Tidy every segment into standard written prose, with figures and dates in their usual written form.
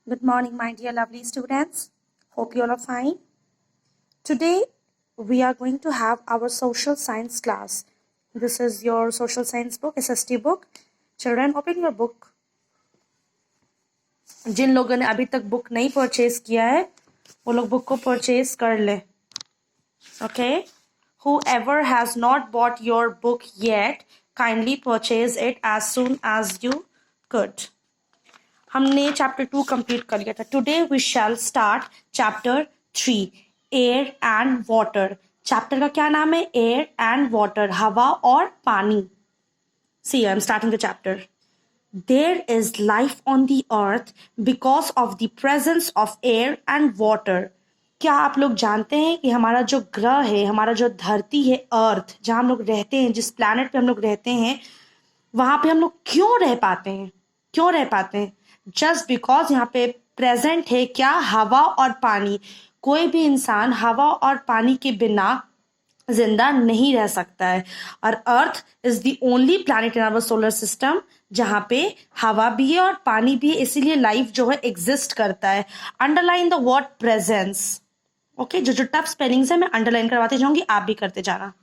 Good morning, my dear lovely students. Hope you all are fine. Today, we are going to have our social science class. This is your social science book, SST book. Children, open your book. जिन लोगों ने अभी तक book नहीं purchase किया है वो लोग book को परचेज कर ले. Okay? Whoever has not bought your book yet, kindly purchase it as soon as you could. हमने चैप्टर 2 कंप्लीट कर लिया था. Today we shall start chapter 3, air and water. Chapter का क्या नाम है? एयर एंड वाटर, हवा और पानी. See I am starting the chapter. There is life on the earth because of the presence of air and water. क्या आप लोग जानते हैं कि हमारा जो ग्रह है, हमारा जो धरती है, अर्थ, जहाँ हम लोग रहते हैं, जिस प्लैनेट पे हम लोग रहते हैं, वहां पे हम लोग क्यों रह पाते हैं? क्यों रह पाते हैं? जस्ट बिकॉज यहाँ पे प्रेजेंट है क्या? हवा और पानी. कोई भी इंसान हवा और पानी के बिना जिंदा नहीं रह सकता है. और Earth is the only planet in our solar system जहाँ पे हवा भी है और पानी भी है, इसीलिए लाइफ जो है एग्जिस्ट करता है. Underline the word presence. Okay, जो टफ स्पेलिंग्स है मैं अंडरलाइन करवाते जाऊंगी, आप भी करते जाना.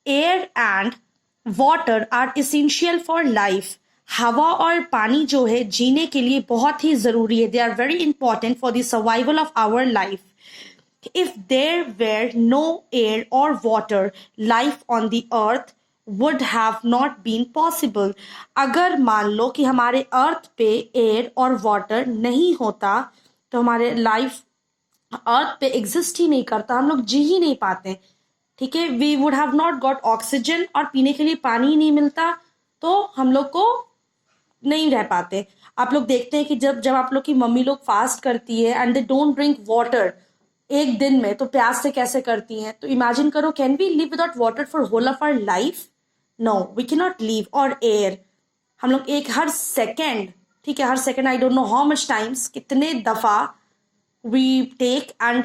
Air and water are essential for life. हवा और पानी जो है जीने के लिए बहुत ही जरूरी है. They are very important for the survival of our life. If there were no air और water, life on the earth would have not been possible. अगर मान लो कि हमारे अर्थ पे एयर और वाटर नहीं होता तो हमारे लाइफ अर्थ पे एग्जिस्ट ही नहीं करता, हम लोग जी ही नहीं पाते. ठीक है, we would have not got oxygen, और पीने के लिए पानी ही नहीं मिलता तो हम लोग को नहीं रह पाते. आप लोग देखते हैं कि जब जब आप लोग की मम्मी लोग फास्ट करती है and they don't drink water एक दिन में, तो प्यास से कैसे करती हैं. तो इमेजिन करो, can we live without water for whole of our life? No, we can not live. और एयर, हम लोग हर सेकेंड, ठीक है, हर second, I don't know how much times, कितने दफा we take and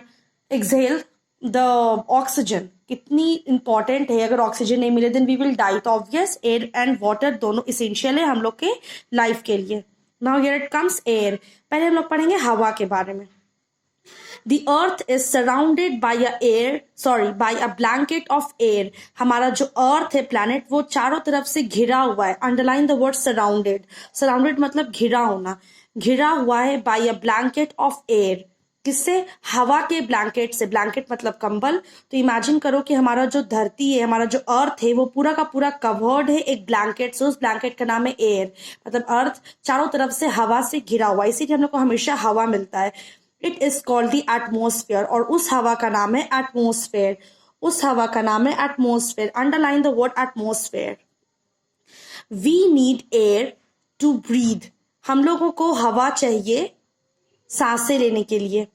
exhale the oxygen. कितनी इंपॉर्टेंट है. अगर ऑक्सीजन नहीं मिले देन वी विल डाई. तो ऑब्वियस एयर एंड वाटर दोनों इसेंशियल है हम लोग के लाइफ के लिए. Now here it comes air. पहले हम लोग पढ़ेंगे हवा के बारे में. The earth is surrounded by a blanket of air. हमारा जो अर्थ है, प्लैनेट, वो चारों तरफ से घिरा हुआ है. Underline the word surrounded. Surrounded मतलब घिरा होना. घिरा हुआ है by a blanket of air. किससे? हवा के ब्लैंकेट से. ब्लैंकेट मतलब कंबल. तो इमेजिन करो कि हमारा जो धरती है, हमारा जो अर्थ है, वो पूरा का पूरा कवर्ड है एक ब्लैंकेट से. उस ब्लैंकेट का नाम है एयर. मतलब अर्थ चारों तरफ से हवा से घिरा हुआ है, इसीलिए हम लोग को हमेशा हवा मिलता है. It is called the atmosphere. और उस हवा का नाम है एटमोस्फेयर. उस हवा का नाम है atmosphere. Underline the word atmosphere. We need air to breathe. हम लोगों को हवा चाहिए सांसें लेने के लिए.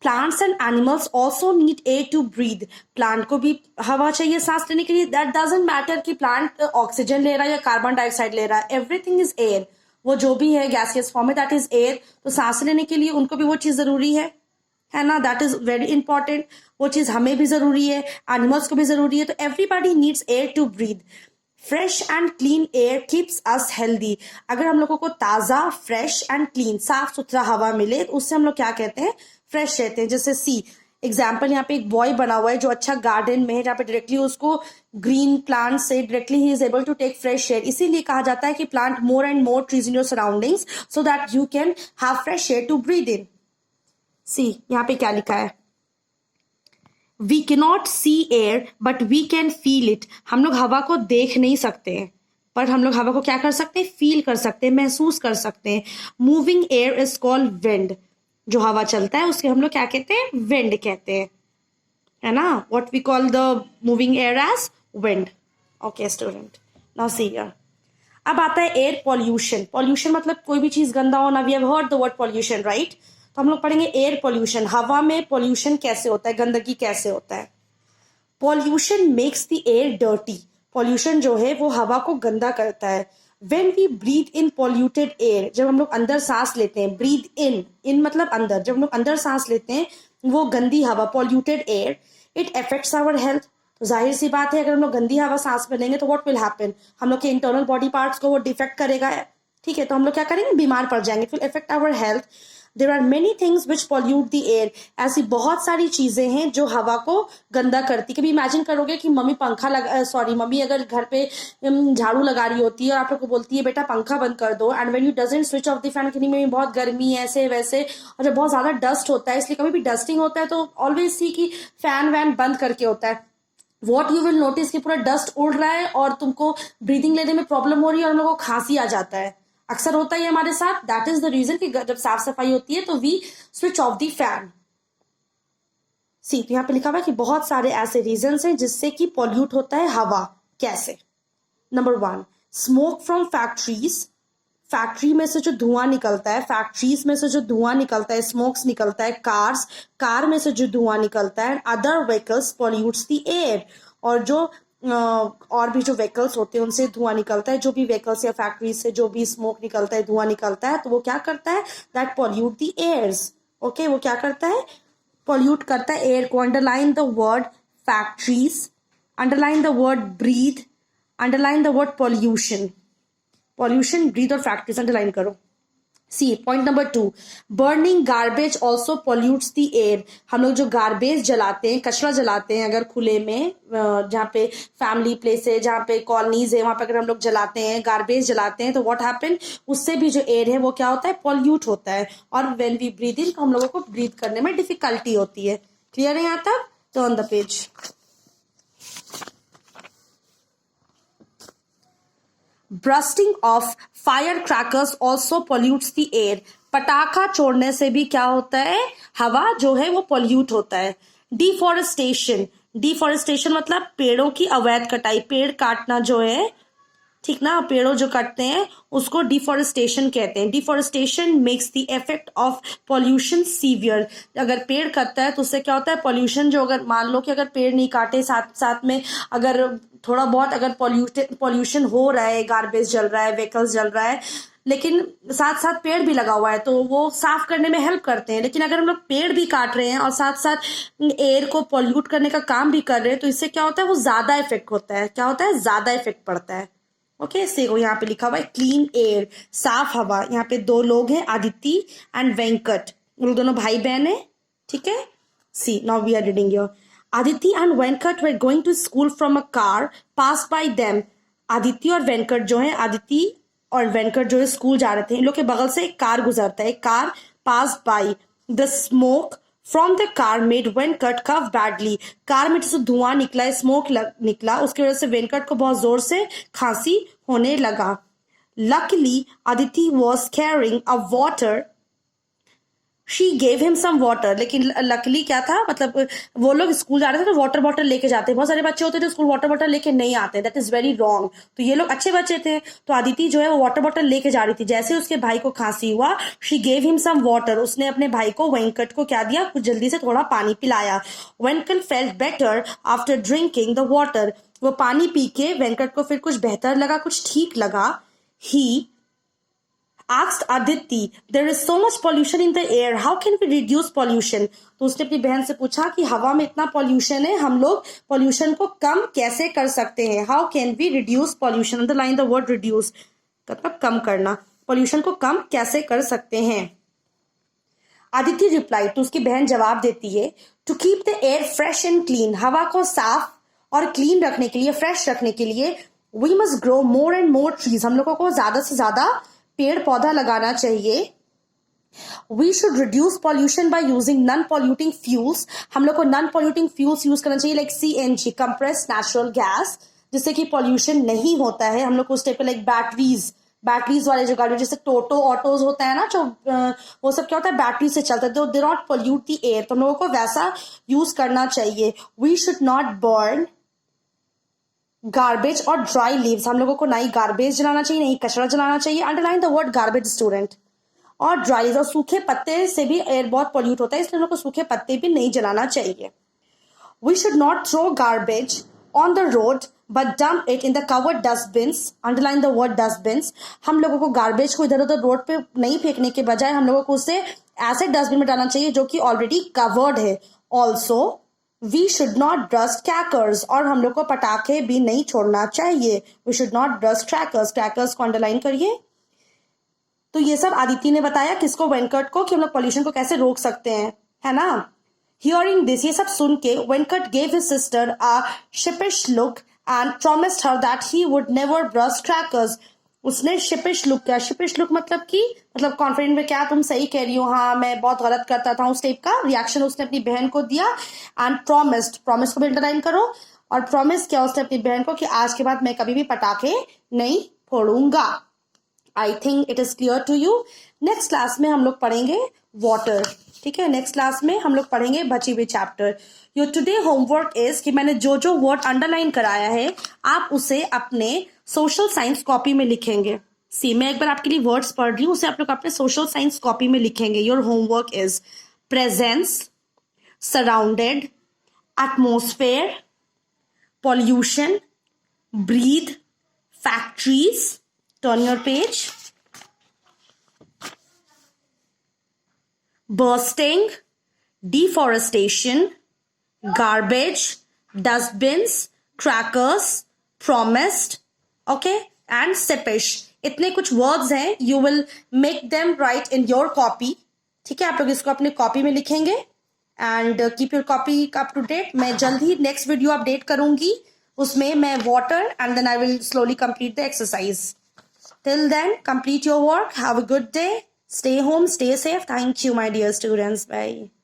Plants and animals also need air to breathe. Plant को भी हवा चाहिए सांस लेने के लिए. दैट डजंट मैटर कि प्लांट ऑक्सीजन ले रहा है या कार्बन डाइऑक्साइड ले रहा है. Everything is air. वो जो भी है गैसियस फॉर्म में, दैट इज एयर. तो सांस लेने के लिए उनको भी वो चीज जरूरी है ना. That is very important. वो चीज हमें भी जरूरी है, एनिमल्स को भी जरूरी है. तो everybody needs air to breathe. Fresh and clean air keeps us healthy. अगर हम लोगों को ताजा, फ्रेश एंड क्लीन, साफ सुथरा हवा मिले तो उससे हम लोग क्या कहते हैं? फ्रेश रहते हैं. जैसे सी एग्जाम्पल, यहाँ पे एक बॉय बना हुआ है जो अच्छा गार्डन में है, जहाँ पे डायरेक्टली उसको ग्रीन प्लांट से डायरेक्टली ही is able to take fresh air. इसीलिए कहा जाता है कि plant more and more trees in your surroundings so that you can have fresh air to breathe in. See यहाँ पे क्या लिखा है? We cannot see air but we can feel it. हम लोग हवा को देख नहीं सकते हैं, पर हम लोग हवा को क्या कर सकते हैं? फील कर सकते हैं, महसूस कर सकते हैं. Moving air is called wind. जो हवा चलता है उसके हम लोग क्या कहते हैं? विंड कहते हैं, है ना. What we call the moving air as wind. Okay student, now see here. अब आता है एयर पॉल्यूशन. पॉल्यूशन मतलब कोई भी चीज गंदा होना. We have heard the word pollution, right. तो हम लोग पढ़ेंगे एयर पॉल्यूशन. हवा में पॉल्यूशन कैसे होता है, गंदगी कैसे होता है. Pollution makes the air dirty. Pollution जो है वो हवा को गंदा करता है. When we breathe in polluted air, जब हम लोग अंदर सांस लेते हैं, breathe in मतलब अंदर, जब हम लोग अंदर सांस लेते हैं वो गंदी हवा, polluted air, it affects our health. तो जाहिर सी बात है, अगर हम लोग गंदी हवा सांस में लेंगे तो what will happen? हम लोग के इंटरनल बॉडी पार्ट्स को वो डिफेक्ट करेगा. ठीक है, तो हम लोग क्या करेंगे? बीमार पड़ जाएंगे. It will affect our health. There are many things which pollute the air. ऐसी बहुत सारी चीजें हैं जो हवा को गंदा करती. कभी इमेजिन करोगे कि मम्मी मम्मी अगर घर पे झाड़ू लगा रही होती है और आप लोग को बोलती है बेटा पंखा बंद कर दो, and when you doesn't switch off the fan, कि नहीं मम्मी बहुत गर्मी है ऐसे वैसे, और जब बहुत ज्यादा डस्ट होता है, इसलिए कभी भी डस्टिंग होता है तो ऑलवेज सी कि फैन वैन बंद करके होता है. वॉट यू विल नोटिस कि पूरा डस्ट उड़ रहा है और तुमको ब्रीदिंग लेने में प्रॉब्लम हो रही है और हम लोगों को खांसी आ जाता है. अक्सर होता है हमारे साथ. दैट इज द रीजन कि जब साफ सफाई होती है तो we switch off the fan. See, तो यहाँ पे लिखा हुआ है कि बहुत सारे ऐसे रीजंस हैं जिससे कि पॉल्यूट होता है हवा. कैसे? Number 1, smoke from factories. Factory में से जो धुआं निकलता है, फैक्ट्रीज में से जो धुआं निकलता है, स्मोक्स निकलता है. कार में से जो धुआं निकलता है. Other vehicles pollutes the air. और जो और भी जो व्हीकल्स होते हैं उनसे धुआं निकलता है. जो भी व्हीकल्स या फैक्ट्री से जो भी स्मोक निकलता है, धुआं निकलता है, तो वो क्या करता है? That pollute the airs. Okay, वो क्या करता है? पॉल्यूट करता है एयर को. Underline the word factories, underline the word breathe, underline the word pollution. Pollution, breathe और फैक्ट्रीज अंडरलाइन करो. See, point number 2, burning garbage also pollutes the air. हम लोग जो गार्बेज जलाते हैं, कचरा जलाते हैं अगर खुले में, जहाँ पे फैमिली प्लेस है, जहाँ पे कॉलोनीज है, वहां पे अगर हम लोग जलाते हैं, गार्बेज जलाते हैं, तो व्हाट हैपन, उससे भी जो एयर है वो क्या होता है? पॉल्यूट होता है. और व्हेन वी ब्रीथ इन, हम लोगों को ब्रीथ करने में डिफिकल्टी होती है. क्लियर है यहाँ तक? Turn the page. Bursting of firecrackers also pollutes the air. पटाखा छोड़ने से भी क्या होता है? हवा जो है वो पॉल्यूट होता है. डिफॉरेस्टेशन, डिफॉरेस्टेशन मतलब पेड़ों की अवैध कटाई. पेड़ काटना जो है, ठीक ना, पेड़ों जो कटते हैं उसको डिफॉरेस्टेशन कहते हैं. Deforestation makes the effect of pollution severe. अगर पेड़ कटता है तो उससे क्या होता है? पॉल्यूशन जो, अगर मान लो कि अगर पेड़ नहीं काटे, साथ साथ में अगर थोड़ा बहुत अगर पॉल्यूशन हो रहा है, गार्बेज जल रहा है, व्हीकल्स जल रहा है, लेकिन साथ साथ पेड़ भी लगा हुआ है तो वो साफ करने में हेल्प करते हैं. लेकिन अगर हम लोग पेड़ भी काट रहे हैं और साथ साथ एयर को पॉल्यूट करने का काम भी कर रहे हैं, तो इससे क्या होता है? वो ज्यादा इफेक्ट होता है. क्या होता है? ज्यादा इफेक्ट पड़ता है. ओके, देखो यहाँ पे लिखा हुआ है क्लीन एयर, साफ हवा. यहाँ पे 2 लोग हैं, आदिति एंड वेंकट. वो दोनों भाई बहन है. ठीक है. See, now we are reading your. Aditi and Venkat were going to school from a car passed by them. Aditi और वेंकट जो है, आदिति और वेंकट जो है स्कूल जा रहे थे. इन लोग के बगल से एक कार गुजरता है. Car passed by. The smoke from the car made Venkat cough badly. Car में जो धुआं निकला है, स्मोक निकला, उसकी वजह से वेंकट को बहुत जोर से खांसी होने लगा. Luckily, Aditi was carrying a water. She gave him some water. लेकिन लकली क्या था, मतलब वो लोग स्कूल जा रहे थे तो वाटर बॉटल लेके जाते हैं. बहुत सारे बच्चे होते हैं जो स्कूल वाटर बॉटल लेके नहीं आते. That is very wrong. तो ये लोग अच्छे बच्चे थे. तो आदिति जो है वो वाटर बॉटल लेके जा रही थी. जैसे उसके भाई को खांसी हुआ, she gave him some water. उसने अपने भाई को, वेंकट को क्या दिया? कुछ जल्दी से थोड़ा पानी पिलाया. Venkat felt better after drinking the water. वो पानी पी के वेंकट को फिर कुछ बेहतर लगा, कुछ ठीक लगा. ही asked Aditi, there is so much pollution in the air. How can we reduce pollution? तो उसने अपनी बहन से पूछा कि हवा में इतना pollution है, हम लोग pollution को कम कैसे कर सकते हैं? How can we reduce pollution? Underline the word reduce. मतलब कम करना. pollution को कम कैसे कर सकते हैं? Aditi replied, तो उसकी बहन जवाब देती है, to keep the air fresh and clean. हवा को साफ और clean रखने के लिए, fresh रखने के लिए, we must grow more and more trees. हम लोगों को ज्यादा से ज्यादा पेड़ पौधा लगाना चाहिए. We should reduce pollution by using non-polluting fuels. हम लोग को non-polluting fuels यूज करना चाहिए, like CNG, compressed natural gas, जिससे कि pollution नहीं होता है. हम लोग को उस टाइप पे like बैटरीज वाले जो गाड़ी, जैसे टोटो ऑटोज होता है ना, जो वो सब क्या होता है? बैटरी से चलता है. They not pollute the air. तो हम लोगों को वैसा यूज करना चाहिए. We should not burn garbage और ड्राई लीव्स. हम लोगों को ना ही गार्बेज जलाना चाहिए, नहीं कचरा जलाना चाहिए. Underline the word garbage student. और ड्राई लीव्स और सूखे पत्ते से भी एयर बहुत पॉल्यूट होता है, इसलिए हम लोग को सूखे पत्ते भी नहीं जलाना चाहिए. We should not throw garbage on the road but dump it in the covered dustbins. Underline the word dustbins. हम लोगों को गार्बेज को इधर उधर रोड पे नहीं फेंकने के बजाय हम लोगों को उसे ऐसे डस्टबिन में डालना चाहिए जो कि ऑलरेडी कवर्ड है. Also we should not burst crackers. और हम लोग को पटाखे भी नहीं छोड़ना चाहिए. We should not burst crackers. Crackers को अंडरलाइन करिए. तो ये सब आदित्य ने बताया किसको, वेंकट को, कि हम लोग पॉल्यूशन को कैसे रोक सकते हैं, है ना। हियरिंग दिस, ये सब सुन के Venkat gave his sister a sheepish look and promised her that he would never burst crackers. उसने शिपिश लुक किया, शिपिश लुक मतलब कि मतलब कॉन्फिडेंट में, क्या तुम सही कह रही हो, हाँ मैं बहुत गलत करता था, उस टाइप का रिएक्शन उसने अपनी बहन को दिया। एंड प्रॉमिस्ड, प्रॉमिस को भी अंडरलाइन करो, और प्रॉमिस किया उसने अपनी बहन को कि आज के बाद मैं कभी भी पटाखे नहीं फोड़ूंगा। I think it is clear to you. Next class में हम लोग पढ़ेंगे वाटर, ठीक है। नेक्स्ट क्लास में हम लोग पढ़ेंगे बची हुई chapter. Your today homework is कि मैंने जो जो वर्ड अंडरलाइन कराया है आप उसे अपने सोशल साइंस कॉपी में लिखेंगे। सी, मैं एक बार आपके लिए वर्ड्स पढ़ रही हूँ, उसे आप लोग अपने सोशल साइंस कॉपी में लिखेंगे। Your homework is presence, surrounded, atmosphere, pollution, breathe, factories, turn your page, bursting, deforestation, garbage, dustbins, crackers, promised, okay, and sepish. इतने कुछ वर्ड्स हैं, you will make them write in your copy, ठीक है। आप लोग इसको अपने कॉपी में लिखेंगे and keep your copy up to date. मैं जल्द ही नेक्स्ट वीडियो अपडेट करूंगी, उसमें मैं water and then I will slowly complete the exercise. Till then complete your work, have a good day, stay home, stay safe. Thank you, my dear students. Bye.